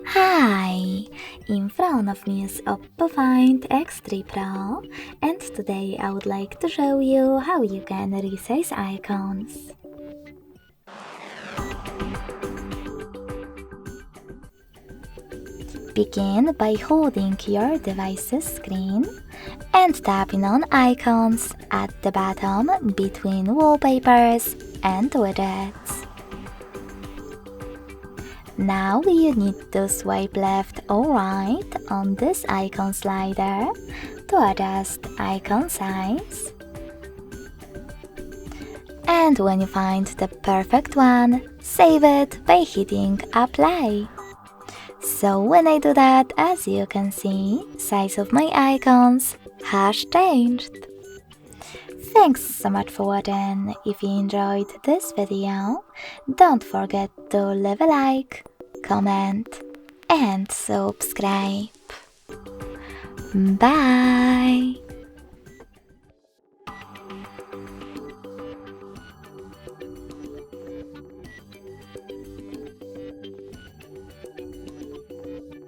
Hi! In front of me is OPPO Find X3 Pro, and today I would like to show you how you can resize icons. Begin by holding your device's screen and tapping on icons at the bottom between wallpapers and widgets. Now you need to swipe left or right on this icon slider to adjust icon size. And when you find the perfect one, save it by hitting apply. So when I do that, as you can see, size of my icons has changed. Thanks so much for watching. If you enjoyed this video, don't forget to leave a like, comment and subscribe. Bye!